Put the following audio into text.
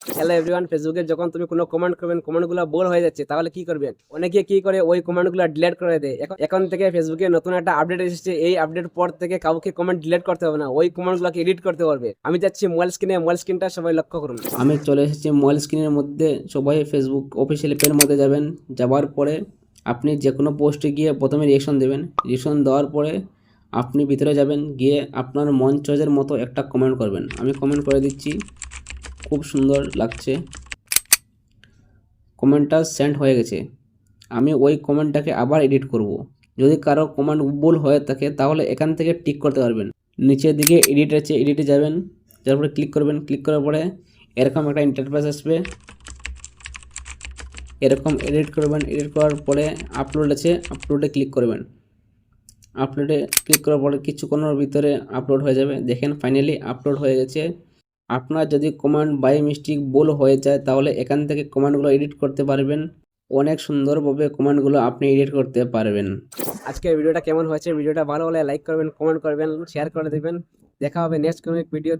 Hello everyone, ফেসবুকে যখন তুমি কোনো কমেন্ট করবেন, কমেন্টগুলো বোর হয়ে যাচ্ছে, তাহলে কি করবেন? অনেকে কি করে, ওই কমেন্টগুলো ডিলিট করে দেয়। এখন থেকে ফেসবুকে নতুন একটা আপডেট এসেছে। এই আপডেট পর থেকে কাউকে কমেন্ট ডিলিট করতে হবে না, ওই কমেন্টগুলোকে এডিট করতে পারবে। আমি যাচ্ছি মোবাইল স্ক্রিনটা সবাই লক্ষ্য করুন। আমি চলে এসেছি মোবাইল স্ক্রিনের মধ্যে। সবাই ফেসবুক অফিসিয়াল পেজের মধ্যে যাবেন। যাওয়ার পরে আপনি যে কোনো পোস্টে গিয়ে প্রথমে রিয়েকশন দেবেন। রিয়েকশন দেওয়ার পরে আপনি ভিতরে যাবেন, গিয়ে আপনার মন চয়েসের মতো একটা কমেন্ট করবেন। আমি কমেন্ট করে দিচ্ছি, খুব সুন্দর লাগছে। কমেন্টটা সেন্ড হয়ে গেছে। আমি ওই কমেন্টটাকে আবার এডিট করব। যদি কারো কমেন্ট ভুল হয়ে থাকে তাহলে এখান থেকে টিক করতে পারবেন। নিচের দিকে এডিট আছে, এডিটে যাবেন, তারপরে ক্লিক করবেন। ক্লিক করার পরে এরকম একটা ইন্টারফেস আসবে। এরকম এডিট করবেন। এডিট করার পরে আপলোড আছে, আপলোডে ক্লিক করবেন। আপলোডে ক্লিক করার পরে কিছুক্ষণের ভিতরে আপলোড হয়ে যাবে। দেখেন ফাইনালি আপলোড হয়ে গেছে। আপনার যদি কমেন্ট বাই মিস্টেক ভুল হয়ে যায় তাহলে এখান থেকে কমেন্টগুলো এডিট করতে পারবেন। অনেক সুন্দরভাবে কমেন্টগুলো আপনি এডিট করতে পারবেন। আজকের ভিডিওটা কেমন হয়েছে? ভিডিওটা ভালো হলে লাইক করবেন, কমেন্ট করবেন, শেয়ার করে দেবেন। দেখা হবে নেক্সট কোনো ভিডিও।